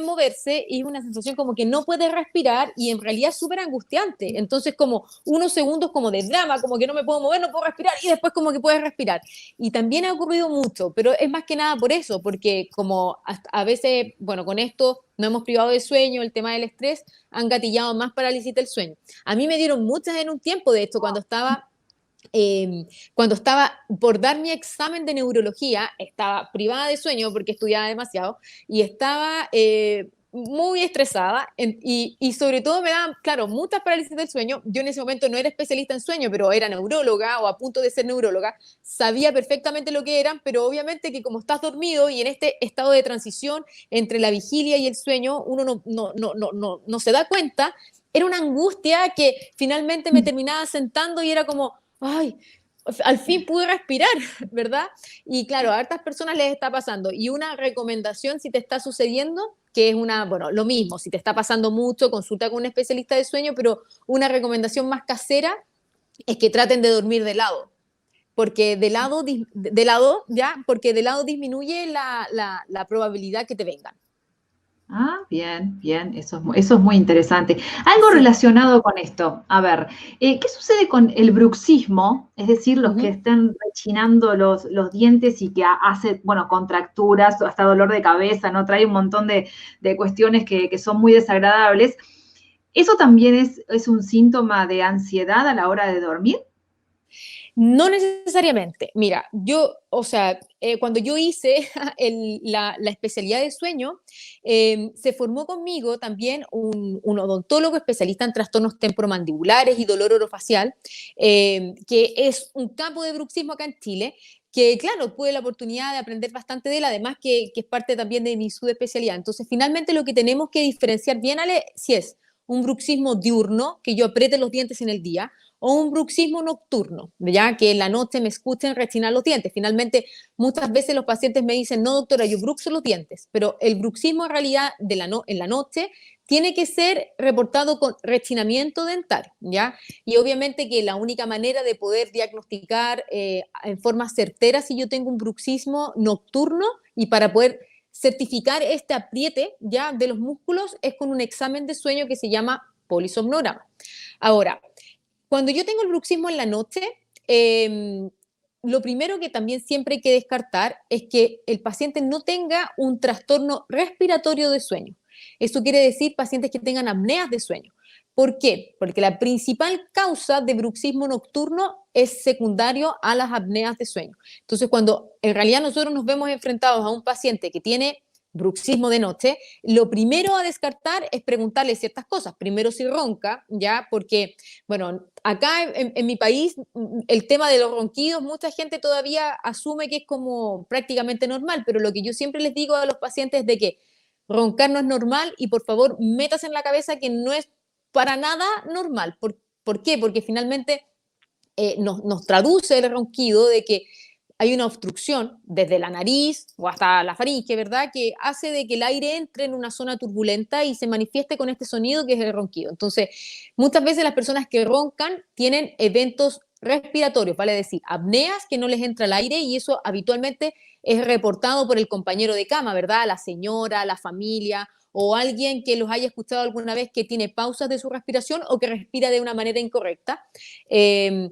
moverse y es una sensación como que no puedes respirar y en realidad es súper angustiante. Entonces como unos segundos como de drama, como que no me puedo mover, no puedo respirar y después como que puedes respirar. Y también ha ocurrido mucho, pero es más que nada por eso, porque como a veces, bueno, con esto no hemos privado de sueño, el tema del estrés, han gatillado más parálisis del sueño. A mí me dieron muchas en un tiempo, de hecho, cuando estaba por dar mi examen de neurología, estaba privada de sueño porque estudiaba demasiado y estaba muy estresada y sobre todo me daban, claro, muchas parálisis del sueño. Yo en ese momento no era especialista en sueño, pero era neuróloga o a punto de ser neuróloga, sabía perfectamente lo que eran, pero obviamente que como estás dormido y en este estado de transición entre la vigilia y el sueño, uno no se da cuenta. Era una angustia que finalmente me terminaba sentando y era como, ay, al fin pude respirar, ¿verdad? Y claro, a hartas personas les está pasando. Y una recomendación, si te está sucediendo, que es bueno, lo mismo, si te está pasando mucho, consulta con un especialista de sueño, pero una recomendación más casera es que traten de dormir de lado, porque porque de lado disminuye la probabilidad que te vengan. Ah, bien, bien, eso es muy interesante. Algo Sí. relacionado con esto, a ver, ¿qué sucede con el bruxismo? Es decir, los que Ujú. están rechinando los dientes y que hace, bueno, contracturas, hasta dolor de cabeza, ¿no? Trae un montón de cuestiones que son muy desagradables. ¿Eso también es un síntoma de ansiedad a la hora de dormir? No necesariamente. Mira, yo, o sea, cuando yo hice la especialidad de sueño, se formó conmigo también un odontólogo especialista en trastornos temporomandibulares y dolor orofacial, que es un campo de bruxismo acá en Chile, que claro, tuve la oportunidad de aprender bastante de él, además que es parte también de mi subespecialidad. Entonces, finalmente lo que tenemos que diferenciar bien, Ale, si es un bruxismo diurno, que yo apriete los dientes en el día, o un bruxismo nocturno, ya que en la noche me escuchen rechinar los dientes. Finalmente, muchas veces los pacientes me dicen, no, doctora, yo bruxo los dientes, pero el bruxismo en realidad en la noche tiene que ser reportado con rechinamiento dental, ¿ya? Y obviamente que la única manera de poder diagnosticar en forma certera si yo tengo un bruxismo nocturno y para poder certificar este apriete ya de los músculos es con un examen de sueño que se llama polisomnograma. Ahora, cuando yo tengo el bruxismo en la noche, lo primero que también siempre hay que descartar es que el paciente no tenga un trastorno respiratorio de sueño. Eso quiere decir pacientes que tengan apneas de sueño. ¿Por qué? Porque la principal causa de bruxismo nocturno es secundario a las apneas de sueño. Entonces, cuando en realidad nosotros nos vemos enfrentados a un paciente que tiene bruxismo de noche, lo primero a descartar es preguntarle ciertas cosas. Primero si ronca, ya, porque, bueno, acá en mi país el tema de los ronquidos, mucha gente todavía asume que es como prácticamente normal, pero lo que yo siempre les digo a los pacientes es de que roncar no es normal y por favor métase en la cabeza que no es para nada normal. ¿Por qué? Porque finalmente nos traduce el ronquido de que hay una obstrucción desde la nariz o hasta la faringe, ¿verdad? Que hace de que el aire entre en una zona turbulenta y se manifieste con este sonido que es el ronquido. Entonces, muchas veces las personas que roncan tienen eventos respiratorios, vale decir, apneas que no les entra el aire y eso habitualmente es reportado por el compañero de cama, ¿verdad? La señora, la familia o alguien que los haya escuchado alguna vez que tiene pausas de su respiración o que respira de una manera incorrecta. Eh,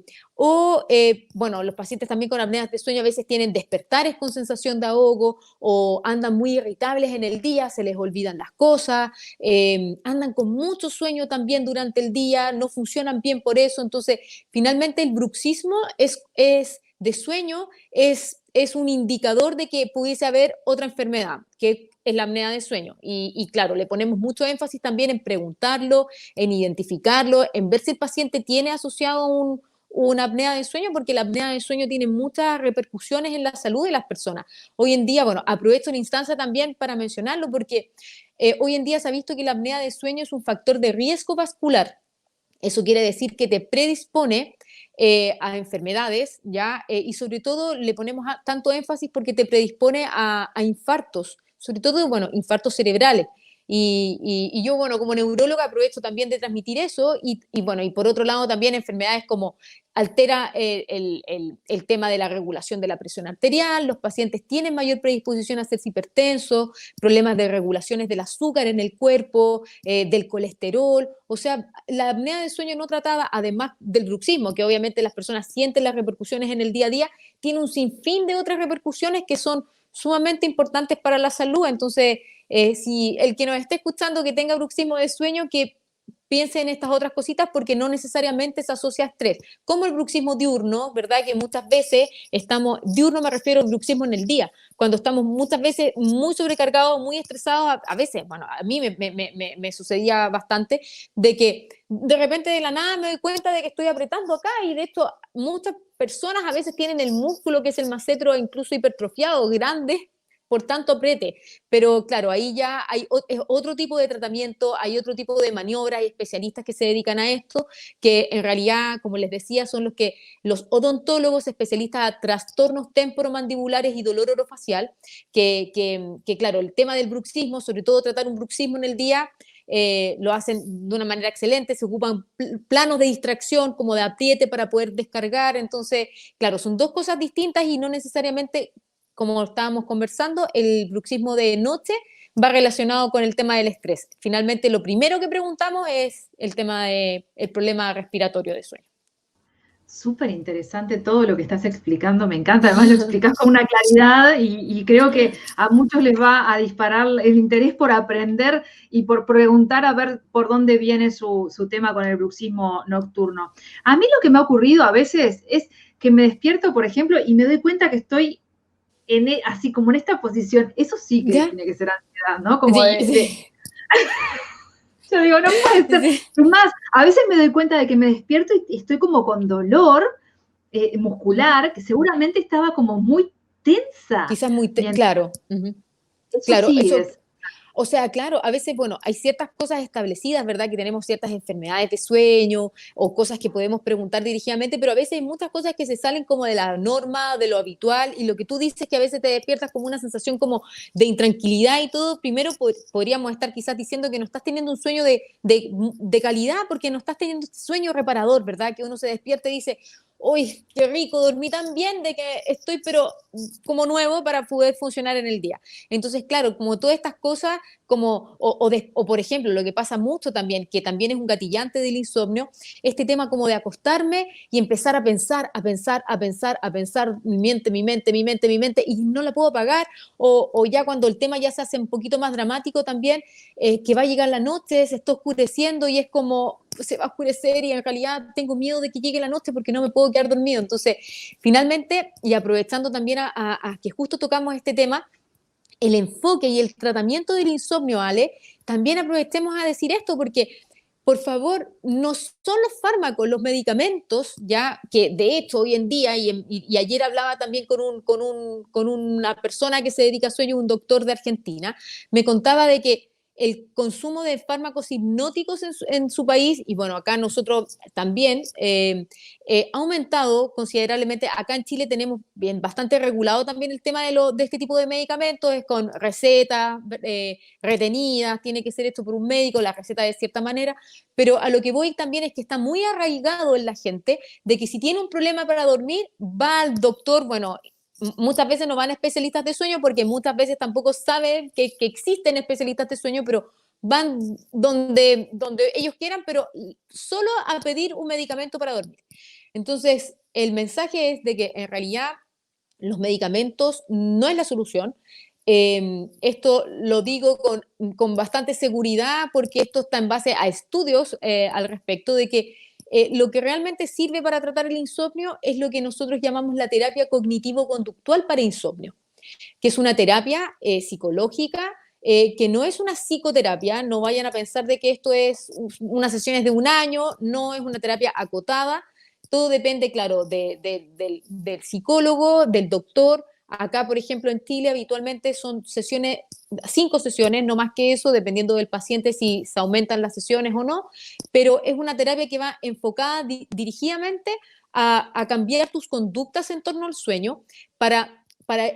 bueno, los pacientes también con apneas de sueño a veces tienen despertares con sensación de ahogo o andan muy irritables en el día, se les olvidan las cosas, andan con mucho sueño también durante el día, no funcionan bien por eso. Entonces, finalmente el bruxismo de sueño es un indicador de que pudiese haber otra enfermedad, que es la apnea de sueño. Y claro, le ponemos mucho énfasis también en preguntarlo, en identificarlo, en ver si el paciente tiene asociado una apnea de sueño, porque la apnea de sueño tiene muchas repercusiones en la salud de las personas. Hoy en día, bueno, aprovecho la instancia también para mencionarlo, porque hoy en día se ha visto que la apnea de sueño es un factor de riesgo vascular. Eso quiere decir que te predispone a enfermedades, ¿ya? Y sobre todo le ponemos tanto énfasis porque te predispone a infartos, sobre todo, bueno, infartos cerebrales. Y yo, bueno, como neuróloga aprovecho también de transmitir eso bueno, y por otro lado también enfermedades como altera el tema de la regulación de la presión arterial, los pacientes tienen mayor predisposición a ser hipertensos, problemas de regulaciones del azúcar en el cuerpo, del colesterol, o sea, la apnea de sueño no tratada, además del bruxismo, que obviamente las personas sienten las repercusiones en el día a día, tiene un sinfín de otras repercusiones que son sumamente importantes para la salud. Entonces, si el que nos esté escuchando que tenga bruxismo de sueño, que piense en estas otras cositas porque no necesariamente se asocia a estrés. Como el bruxismo diurno, ¿verdad? Que muchas veces diurno me refiero al bruxismo en el día, cuando estamos muchas veces muy sobrecargados, muy estresados, a veces, bueno, a mí me sucedía bastante, de que de repente de la nada me doy cuenta de que estoy apretando acá y de hecho muchas personas a veces tienen el músculo que es el massetro incluso hipertrofiado, grande, por tanto apriete. Pero claro, ahí ya es otro tipo de tratamiento, hay otro tipo de maniobras, hay especialistas que se dedican a esto, que en realidad, como les decía, son los odontólogos especialistas a trastornos temporomandibulares y dolor orofacial, que claro, el tema del bruxismo, sobre todo tratar un bruxismo en el día, lo hacen de una manera excelente, se ocupan planos de distracción como de apriete para poder descargar. Entonces, claro, son dos cosas distintas y no necesariamente, como estábamos conversando, el bruxismo de noche va relacionado con el tema del estrés. Finalmente, lo primero que preguntamos es el tema del problema respiratorio de sueño. Súper interesante todo lo que estás explicando, me encanta, además lo explicás con una claridad y creo que a muchos les va a disparar el interés por aprender y por preguntar a ver por dónde viene su tema con el bruxismo nocturno. A mí lo que me ha ocurrido a veces es que me despierto, por ejemplo, y me doy cuenta que estoy así como en esta posición. Eso sí que ¿Ya? tiene que ser ansiedad, ¿no? Como Sí, sí. yo digo, no puede ser. Sí. Es más, a veces me doy cuenta de que me despierto y estoy como con dolor muscular, que seguramente estaba como muy tensa. Quizás muy, claro. Ujú. Eso Claro, sí eso. es. O sea, claro, a veces, bueno, hay ciertas cosas establecidas, ¿verdad? Que tenemos ciertas enfermedades de sueño o cosas que podemos preguntar dirigidamente, pero a veces hay muchas cosas que se salen como de la norma, de lo habitual, y lo que tú dices que a veces te despiertas como una sensación como de intranquilidad y todo, primero podríamos estar quizás diciendo que no estás teniendo un sueño de calidad porque no estás teniendo este sueño reparador, ¿verdad? Que uno se despierta y dice, uy, qué rico, dormí tan bien de que estoy pero como nuevo para poder funcionar en el día. Entonces, claro, como todas estas cosas como, o por ejemplo, lo que pasa mucho también, que también es un gatillante del insomnio, este tema como de acostarme y empezar a pensar, a pensar, a pensar, a pensar, mi mente, mi mente, mi mente, mi mente, y no la puedo apagar, o ya cuando el tema ya se hace un poquito más dramático también, que va a llegar la noche, se está oscureciendo y es como, se va a oscurecer y en realidad tengo miedo de que llegue la noche porque no me puedo quedar dormido. Entonces, finalmente, y aprovechando también a que justo tocamos este tema, el enfoque y el tratamiento del insomnio, Ale, también aprovechemos a decir esto porque, por favor, no son los fármacos, los medicamentos, ya que de hecho hoy en día, y ayer hablaba también con una persona que se dedica a sueño, un doctor de Argentina, me contaba de que el consumo de fármacos hipnóticos en su país, y bueno, acá nosotros también, ha aumentado considerablemente. Acá en Chile tenemos bien bastante regulado también el tema de este tipo de medicamentos, es con recetas retenidas, tiene que ser hecho por un médico, la receta de cierta manera, pero a lo que voy también es que está muy arraigado en la gente de que si tiene un problema para dormir, va al doctor, bueno, muchas veces no van a especialistas de sueño porque muchas veces tampoco saben que existen especialistas de sueño, pero van donde ellos quieran, pero solo a pedir un medicamento para dormir. Entonces, el mensaje es de que en realidad los medicamentos no es la solución. Esto lo digo con bastante seguridad porque esto está en base a estudios al respecto de que lo que realmente sirve para tratar el insomnio es lo que nosotros llamamos la terapia cognitivo-conductual para insomnio, que es una terapia psicológica, que no es una psicoterapia, no vayan a pensar de que esto es unas sesiones de un año, no es una terapia acotada, todo depende, claro, del psicólogo, del doctor. Acá, por ejemplo, en Chile habitualmente son sesiones, 5 sesiones, no más que eso, dependiendo del paciente si se aumentan las sesiones o no, pero es una terapia que va enfocada dirigidamente a cambiar tus conductas en torno al sueño para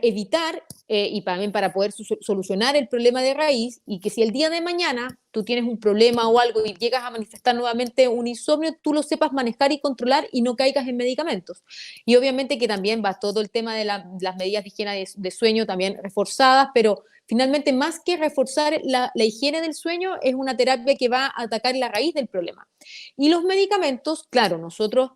evitar y también para poder solucionar el problema de raíz y que si el día de mañana tú tienes un problema o algo y llegas a manifestar nuevamente un insomnio, tú lo sepas manejar y controlar y no caigas en medicamentos. Y obviamente que también va todo el tema de las medidas de higiene de sueño también reforzadas, pero finalmente más que reforzar la higiene del sueño es una terapia que va a atacar la raíz del problema. Y los medicamentos, claro, nosotros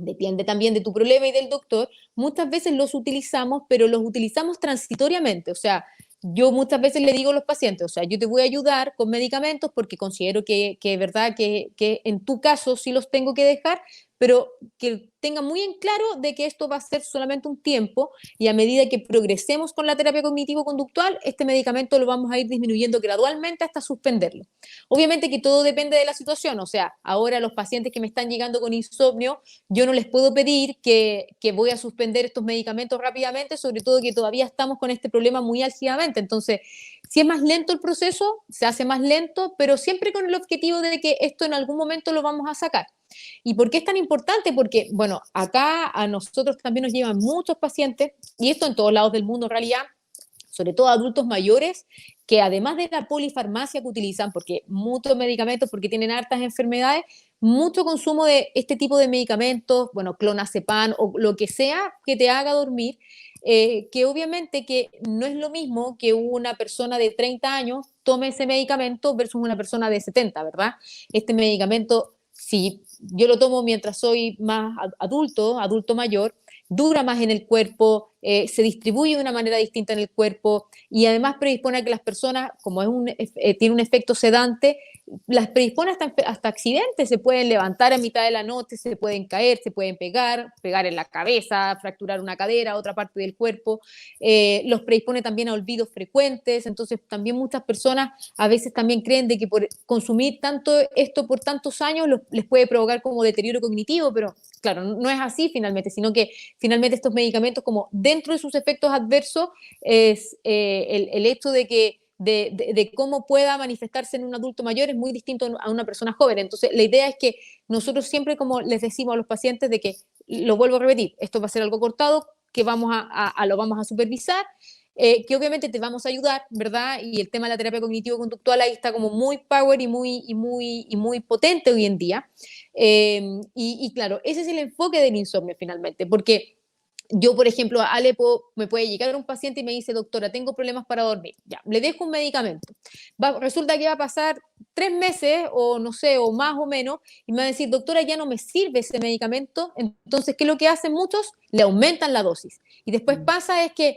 depende también de tu problema y del doctor, muchas veces los utilizamos, pero los utilizamos transitoriamente. O sea, yo muchas veces le digo a los pacientes, o sea, yo te voy a ayudar con medicamentos porque considero que verdad que en tu caso sí los tengo que dejar, pero que tenga muy en claro de que esto va a ser solamente un tiempo y a medida que progresemos con la terapia cognitivo-conductual, este medicamento lo vamos a ir disminuyendo gradualmente hasta suspenderlo. Obviamente que todo depende de la situación, o sea, ahora los pacientes que me están llegando con insomnio, yo no les puedo pedir que voy a suspender estos medicamentos rápidamente, sobre todo que todavía estamos con este problema muy álgidamente. Entonces, si es más lento el proceso, se hace más lento, pero siempre con el objetivo de que esto en algún momento lo vamos a sacar. ¿Y por qué es tan importante? Porque, bueno, acá a nosotros también nos llevan muchos pacientes, y esto en todos lados del mundo en realidad, sobre todo adultos mayores, que además de la polifarmacia que utilizan, porque muchos medicamentos, porque tienen hartas enfermedades, mucho consumo de este tipo de medicamentos, bueno, clonazepam o lo que sea que te haga dormir, que obviamente que no es lo mismo que una persona de 30 años tome ese medicamento versus una persona de 70, ¿verdad? Este medicamento si yo lo tomo mientras soy más adulto mayor, dura más en el cuerpo, se distribuye de una manera distinta en el cuerpo y además predispone a que las personas, como tiene un efecto sedante, las predispone hasta accidentes, se pueden levantar a mitad de la noche, se pueden caer, se pueden pegar en la cabeza, fracturar una cadera, otra parte del cuerpo, los predispone también a olvidos frecuentes, entonces también muchas personas a veces también creen de que por consumir tanto esto por tantos años les puede provocar como deterioro cognitivo, pero claro, no es así finalmente, sino que finalmente estos medicamentos, como dentro de sus efectos adversos, es el hecho de que de cómo pueda manifestarse en un adulto mayor es muy distinto a una persona joven. Entonces, la idea es que nosotros siempre, como les decimos a los pacientes, de que, lo vuelvo a repetir, esto va a ser algo cortado, que lo vamos a supervisar, que obviamente te vamos a ayudar, ¿verdad? Y el tema de la terapia cognitivo-conductual ahí está como muy power y muy potente hoy en día. Y claro, ese es el enfoque del insomnio finalmente, porque yo, por ejemplo, a Alepo me puede llegar un paciente y me dice, doctora, tengo problemas para dormir. Ya, le dejo un medicamento. Resulta que va a pasar 3 meses o no sé, o más o menos, y me va a decir, doctora, ya no me sirve ese medicamento. Entonces, ¿qué es lo que hacen muchos? Le aumentan la dosis. Y después pasa es que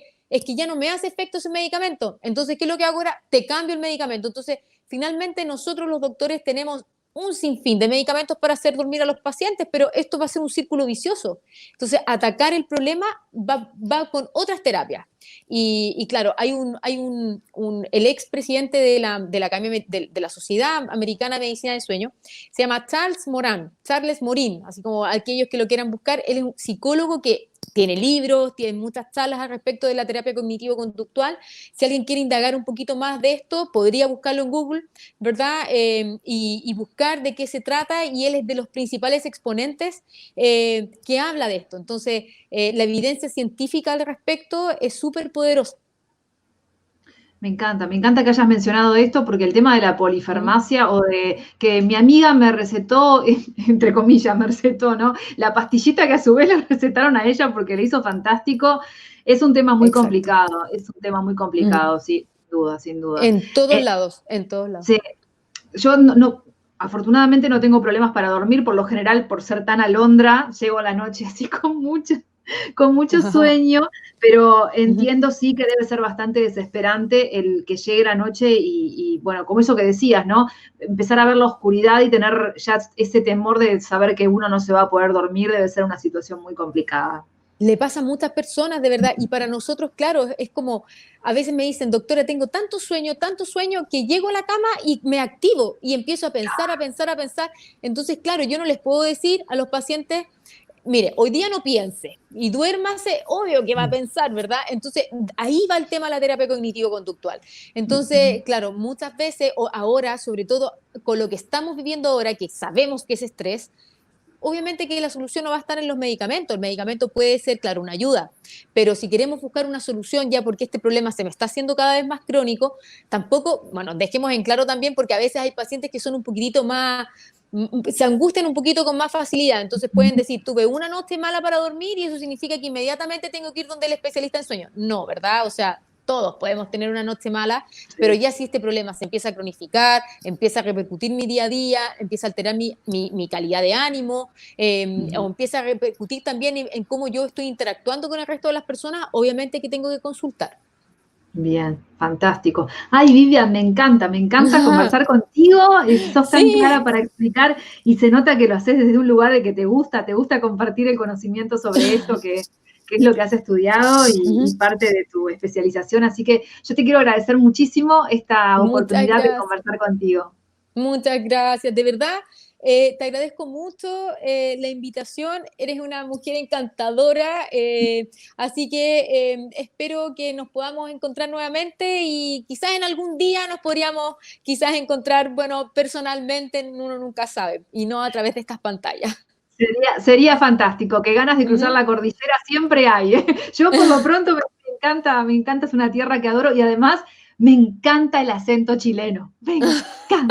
ya no me hace efecto ese medicamento. Entonces, ¿qué es lo que hago ahora? Te cambio el medicamento. Entonces, finalmente nosotros los doctores tenemos un sinfín de medicamentos para hacer dormir a los pacientes, pero esto va a ser un círculo vicioso. Entonces, atacar el problema va con otras terapias. Y claro, el expresidente de la Academia de la Sociedad Americana de Medicina del Sueño, se llama Charles Morin, así como aquellos que lo quieran buscar, él es un psicólogo que tiene libros, tiene muchas charlas al respecto de la terapia cognitivo-conductual. Si alguien quiere indagar un poquito más de esto, podría buscarlo en Google, ¿verdad? Y buscar de qué se trata, y él es de los principales exponentes que habla de esto. Entonces, la evidencia científica al respecto es súper poderosa. Me encanta que hayas mencionado esto, porque el tema de la polifarmacia o de que mi amiga me recetó, entre comillas, me recetó, ¿no? La pastillita que a su vez le recetaron a ella porque le hizo fantástico, es un tema muy Exacto. complicado, sí, sin duda. En todos lados, en todos lados. Sí, yo afortunadamente no tengo problemas para dormir, por lo general, por ser tan alondra, llego a la noche así con mucho sueño, pero entiendo sí que debe ser bastante desesperante el que llegue la noche y bueno, como eso que decías, ¿no? Empezar a ver la oscuridad y tener ya ese temor de saber que uno no se va a poder dormir debe ser una situación muy complicada. Le pasa a muchas personas, de verdad, y para nosotros, claro, es como, a veces me dicen, doctora, tengo tanto sueño, que llego a la cama y me activo y empiezo a pensar, a pensar, a pensar. Entonces, claro, yo no les puedo decir a los pacientes, mire, hoy día no piense y duérmase, obvio que va a pensar, ¿verdad? Entonces, ahí va el tema de la terapia cognitivo-conductual. Entonces, claro, muchas veces, o ahora, sobre todo con lo que estamos viviendo ahora, que sabemos que es estrés, obviamente que la solución no va a estar en los medicamentos. El medicamento puede ser, claro, una ayuda, pero si queremos buscar una solución ya porque este problema se me está haciendo cada vez más crónico, tampoco, bueno, dejemos en claro también, porque a veces hay pacientes que son un poquitito más, se angustian un poquito con más facilidad, entonces pueden decir, tuve una noche mala para dormir y eso significa que inmediatamente tengo que ir donde el especialista en sueño. No, ¿verdad? O sea, todos podemos tener una noche mala, pero ya si este problema se empieza a cronificar, empieza a repercutir mi día a día, empieza a alterar mi calidad de ánimo, o empieza a repercutir también en cómo yo estoy interactuando con el resto de las personas, obviamente que tengo que consultar. Bien, fantástico. Ay, Vivian, me encanta conversar contigo, sos tan Sí. clara para explicar y se nota que lo haces desde un lugar de que te gusta compartir el conocimiento sobre esto, que es lo que has estudiado y parte de tu especialización. Así que yo te quiero agradecer muchísimo esta Muchas oportunidad de gracias. conversar contigo. Muchas gracias, de verdad. Te agradezco mucho la invitación, eres una mujer encantadora, así que espero que nos podamos encontrar nuevamente y quizás en algún día nos podríamos quizás encontrar, bueno, personalmente, uno nunca sabe, y no a través de estas pantallas. Sería fantástico, que ganas de cruzar Ujú. la cordillera siempre hay, ¿eh? Yo por lo pronto me encanta, es una tierra que adoro y además me encanta el acento chileno, me encanta.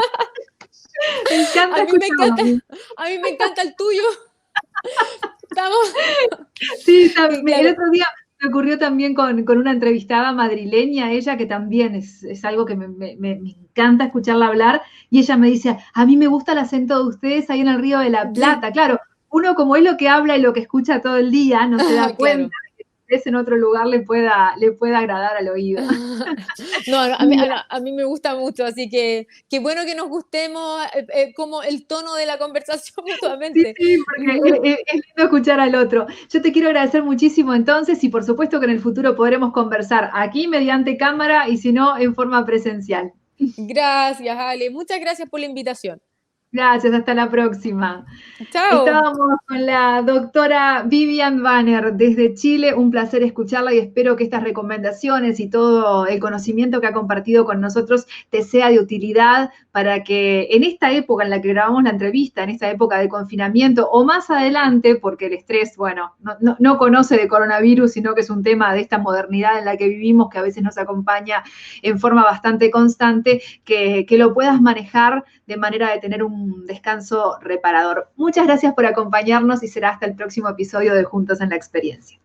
Me encanta A mí me encanta, escucharlo. a mí me encanta el tuyo. Estamos, Sí, sí, el claro. otro día Me ocurrió también con una entrevistada madrileña, ella que también es algo que me encanta escucharla hablar, y ella me dice, a mí me gusta el acento de ustedes ahí en el Río de la Sí, Plata. Claro, uno como es lo que habla y lo que escucha todo el día, no se da cuenta claro. que tal vez en otro lugar le pueda agradar al oído. No, Mira, a mí me gusta mucho, así que qué bueno que nos gustemos como el tono de la conversación sí, mutuamente. sí, porque es lindo escuchar al otro. Yo te quiero agradecer muchísimo entonces y por supuesto que en el futuro podremos conversar aquí mediante cámara y si no en forma presencial. Gracias, Ale. Muchas gracias por la invitación. Gracias, hasta la próxima. Chao. Estábamos con la doctora Vivian Banner desde Chile. Un placer escucharla y espero que estas recomendaciones y todo el conocimiento que ha compartido con nosotros te sea de utilidad para que en esta época en la que grabamos la entrevista, en esta época de confinamiento o más adelante, porque el estrés, bueno, no conoce de coronavirus, sino que es un tema de esta modernidad en la que vivimos que a veces nos acompaña en forma bastante constante, que lo puedas manejar de manera de tener un descanso reparador. Muchas gracias por acompañarnos y será hasta el próximo episodio de Juntos en la Experiencia.